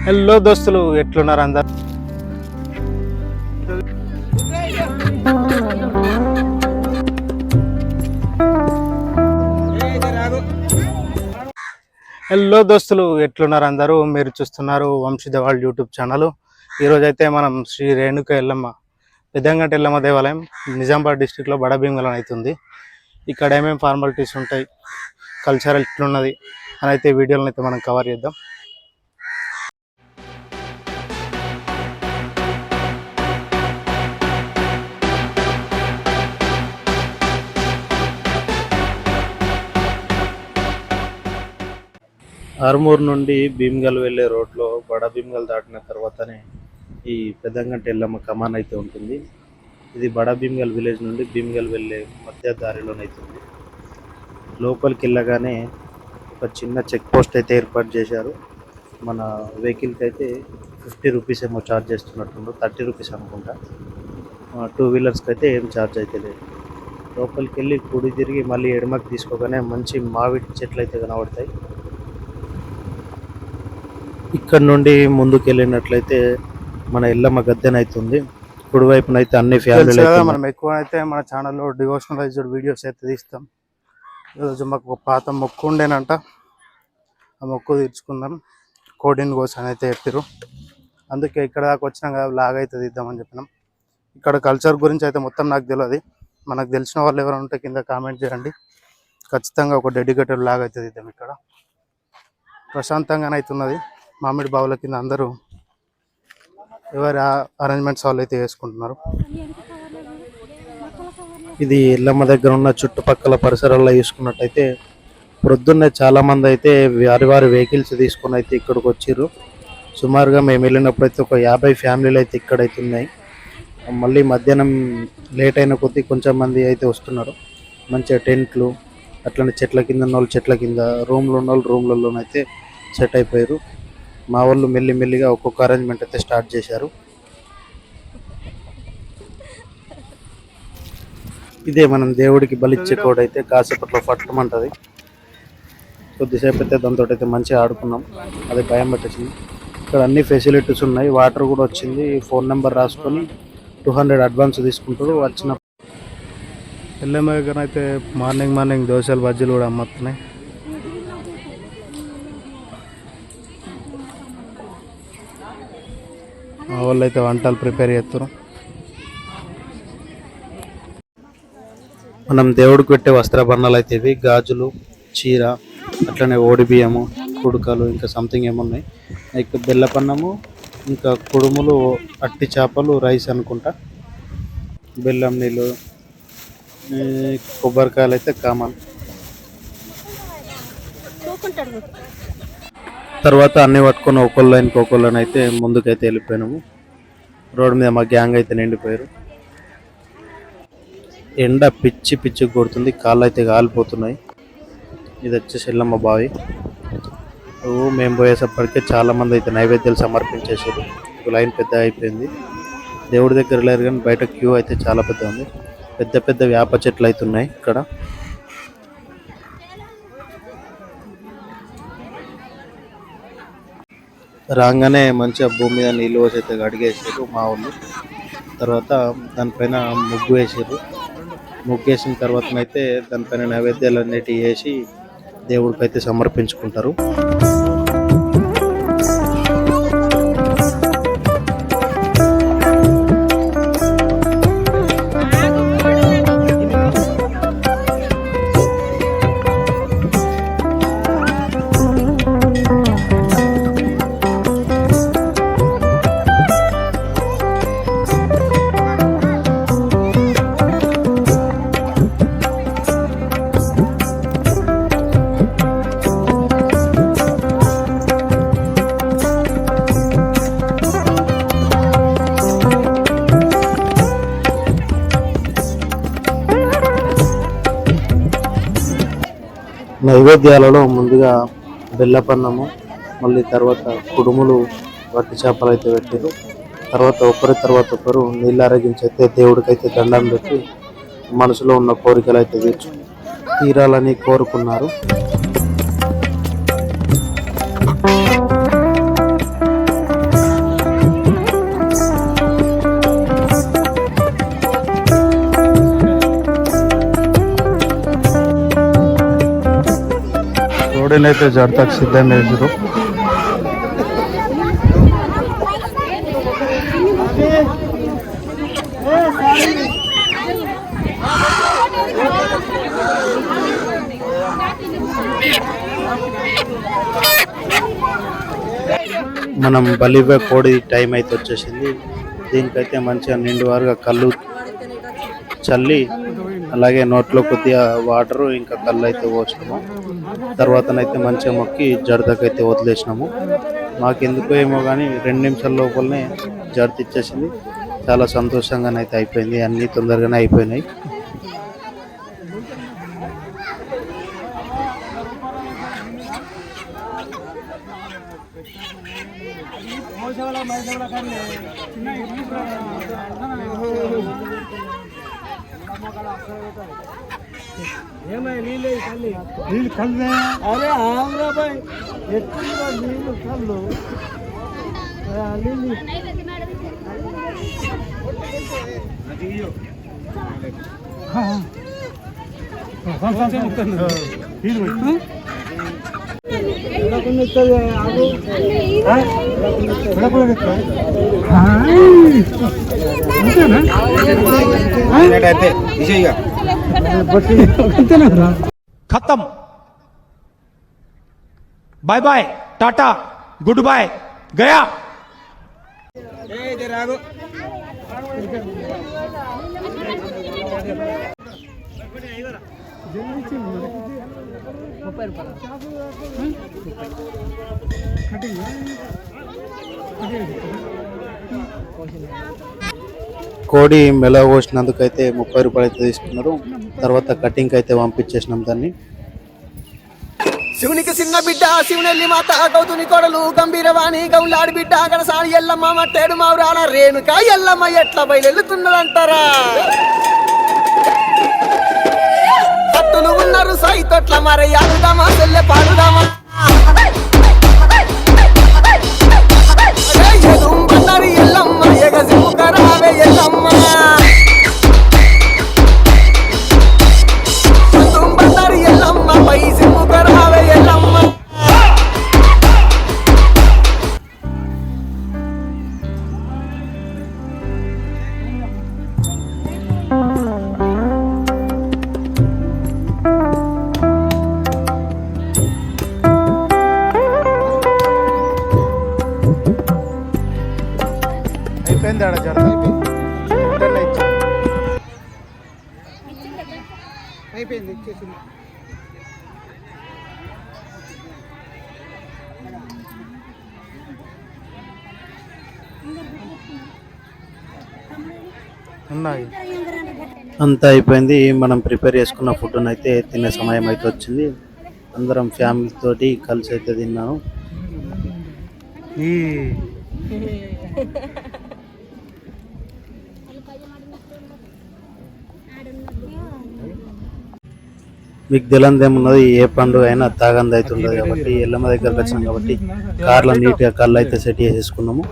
Hello దోస్తులు, ఎట్లున్నారు అందరు? హలో దోస్తులు, ఎట్లున్నారు అందరూ? మీరు చూస్తున్నారు వంశీధవాళ్ యూట్యూబ్ ఛానల్. ఈరోజు అయితే మనం శ్రీ రేణుక ఎల్లమ్మ పెద్దంగంట ఎల్లమ్మ దేవాలయం నిజామాబాద్ డిస్టిక్లో బడభీంగలం అవుతుంది. ఇక్కడ ఏమేమి ఫార్మాలిటీస్ ఉంటాయి, కల్చరల్ ఎట్లున్నది అని అయితే వీడియోలను అయితే మనం కవర్ చేద్దాం. ఆర్మూర్ నుండి భీమ్గల్ వెళ్ళే రోడ్లో బడభీంగల్ దాటిన తర్వాతనే ఈ పెద్దంగంట ఎల్లమ్మ కమాన్ అయితే ఉంటుంది. ఇది బడభీంగల్ విలేజ్ నుండి భీమ్గల్ వెళ్ళే మధ్య దారిలోనైతుంది. లోపలికి వెళ్ళగానే ఒక చిన్న చెక్ పోస్ట్ అయితే ఏర్పాటు చేశారు. మన వెహికల్కి అయితే 50 రూపీస్ ఏమో ఛార్జ్ చేస్తున్నట్టుండ్రు, 30 రూపీస్ అనుకుంటా. 2 వీలర్స్కి అయితే ఏం ఛార్జ్ అయితే లేదు. లోపలికి వెళ్ళి కుడి తిరిగి మళ్ళీ ఎడమకి తీసుకోగానే మంచి మామిడి చెట్లు అయితే కనబడతాయి. ఇక్కడ నుండి ముందుకు వెళ్ళినట్లయితే మన ఎల్లమ్మ గద్దెనైతుంది. కుడివైపునైతే అన్ని ఫ్యామిలీలు. మనం ఎక్కువ అయితే మన ఛానల్లో డివోషనలైజ్డ్ వీడియోస్ అయితే తీస్తాం. ఈరోజు మాకు ఒక పాత మొక్కు ఉండేనంట, ఆ మొక్కు తీర్చుకుందాం, కోడిని కోసం అయితే చెప్పారు. అందుకే ఇక్కడ దాకా వచ్చినాం కదా, లాగ్ అయితే తీద్దామని చెప్పినాం. ఇక్కడ కల్చర్ గురించి అయితే మొత్తం నాకు తెలియదు. మనకు తెలిసిన వాళ్ళు ఎవరు ఉంటే కింద కామెంట్ చేయండి. ఖచ్చితంగా ఒక డెడికేటెడ్ లాగ్ అయితే తీద్దాం. ఇక్కడ ప్రశాంతంగానే అవుతున్నది. మామిడి బావుల కింద అందరూ ఎవరి అరేంజ్మెంట్స్ వాళ్ళు అయితే వేసుకుంటున్నారు. ఇది ఎల్లమ్మ దగ్గర ఉన్న చుట్టుపక్కల పరిసరాల్లో చూసుకున్నట్టయితే ప్రొద్దున్నే చాలా మంది అయితే వారి వెహికల్స్ తీసుకుని అయితే ఇక్కడికి వచ్చారు. సుమారుగా మేము వెళ్ళినప్పుడు అయితే ఒక 50 ఫ్యామిలీలు అయితే ఇక్కడైతే ఉన్నాయి. మళ్ళీ మధ్యాహ్నం లేట్ అయిన కొద్దీ కొంచెం మంది అయితే వస్తున్నారు. మంచిగా టెంట్లు, అట్లనే చెట్ల కింద ఉన్న వాళ్ళు చెట్ల కింద, రూమ్లో ఉన్న వాళ్ళు రూమ్లలోనైతే సెట్ అయిపోయారు. మా వాళ్ళు మెల్లిమెల్లిగా ఒక్కొక్క అరేంజ్మెంట్ అయితే స్టార్ట్ చేశారు. ఇదే మనం దేవుడికి బలిచ్చే కోడ్ అయితే కాసేపట్లో పట్టమంటుంది. కొద్దిసేపు అయితే దాంతో అయితే మంచిగా ఆడుకున్నాం. అది భయం పట్టేసింది. ఇక్కడ అన్ని ఫెసిలిటీస్ ఉన్నాయి. వాటర్ కూడా వచ్చింది. ఫోన్ నెంబర్ రాసుకొని 200 అడ్వాన్స్ తీసుకుంటారు. వచ్చిన ఎల్లమ్మ దగ్గర అయితే మార్నింగ్ దోశలు బజ్జీలు కూడా అమ్ముతున్నాయి. మా వాళ్ళు అయితే వంటలు ప్రిపేర్ చేస్తారు. మనం దేవుడికి పెట్టే వస్త్రాభరణాలు అయితే ఇవి గాజులు, చీర, అట్లనే ఓడి బియ్యము, కుడుకలు, ఇంకా సంథింగ్ ఏమున్నాయి. ఇంకా బెల్లపన్నము, ఇంకా కుడుములు, అట్టి చేపలు, రైస్ అనుకుంటా, బెల్లం నీళ్ళు, కొబ్బరికాయలు అయితే కామన్. తర్వాత అన్ని పట్టుకొని ఒకళ్ళని అయితే ముందుకైతే వెళ్ళిపోయినాము. రోడ్డు మీద మా గ్యాంగ్ అయితే నిండిపోయారు. ఎండ పిచ్చి కొడుతుంది, కాళ్ళు అయితే కాలిపోతున్నాయి. ఇది వచ్చేసి ఎల్లమ్మ బావి. మేము పోయేసప్పటికే చాలామంది అయితే నైవేద్యాలు సమర్పించేసారు. లైన్ పెద్ద అయిపోయింది. దేవుడి దగ్గర లేరు కానీ బయట క్యూ అయితే చాలా పెద్ద ఉంది. పెద్ద వేప చెట్లు అయితే ఉన్నాయి ఇక్కడ. రాగానే మంచిగా భూమి మీద నీళ్ళు పోసి అయితే అడిగేసారు మా వాళ్ళు. తర్వాత దానిపైన ముగ్గు వేసారు. ముగ్గు వేసిన తర్వాతనైతే దానిపైన నైవేద్యాలు అన్నిటివి వేసి దేవుడికి అయితే సమర్పించుకుంటారు. నైవేద్యాలలో ముందుగా బెల్లపన్నము, మళ్ళీ తర్వాత కుడుములు, వట్టి చేపలు అయితే పెట్టారు. తర్వాత ఒకరు నీళ్ళు ఆరగించి అయితే దేవుడికైతే దండం పెట్టి మనసులో ఉన్న కోరికలు అయితే తీరాలని కోరుకున్నారు. కోడిని అయితే జడతకు సిద్ధం చేసారు. మనం బలివే కోడి టైం అయితే వచ్చేసింది. దీనికైతే మంచిగా నిండువారుగా కళ్ళు చల్లి అలాగే నోట్లో కొద్దిగా వాటరు ఇంకా కళ్ళు అయితే పోసినాము. తర్వాతనైతే మంచిగా మొక్కి జడతకైతే వదిలేసినాము. మాకెందుకో ఏమో కానీ 2 నిమిషాల లోపలనే జడత ఇచ్చేసింది. చాలా సంతోషంగానైతే అయిపోయింది. అన్నీ తొందరగానే అయిపోయినాయి. నీళ్ళు కళ్ళు అరే ఆంధ్రాబాయ్ ఎట్లా నీళ్ళు కళ్ళు खत्म bye bye tata good bye गया కోడి మెల కోసినందుకైతే 30 రూపాయలు అయితే తీసుకున్నారు. తర్వాత కటింగ్ అయితే పంపించేసినాం దాన్ని. శివునికి చిన్న బిడ్డ శివునెల్లి మాత గౌతుని కొడలు గంభీరవాణి గౌలాడి బిడ్డ గడసారి ఎల్లమ్మ మట్టేడు మావురాల రేణుక ఎల్లమ్మ ఎట్లా బయలుతున్నదంటారా. సత్తులు ఉన్నారు సాయి తొట్ల మరి ఆడుదామా చెల్లె పాడుదామా బండారి ఎల్లమ్మ ఎగసి ముఖరావే ఎల్లమ్మ బండారి ఎల్లమ్మ పైసి ముఖరావే ఎల్లమ్మ. అయిపోయింది ఆడ జడత అయిపోయింది ఇచ్చేసింది. ఉన్నాయి. అంతా అయిపోయింది. మనం ప్రిపేర్ చేసుకున్న ఫుడ్ అయితే తినే సమయం అయితే వచ్చింది. అందరం ఫ్యామిలీ తోటి కలిసి అయితే తిన్నాను. మీకు తెలియదు ఏమున్నది, ఏ పండుగ అయినా తాగంది అయితే ఉండదు కాబట్టి ఎల్లమ్మ దగ్గరకు వచ్చినాం కాబట్టి కార్లో నీట్గా కళ్ళు అయితే సెట్ చేసేసుకున్నాము.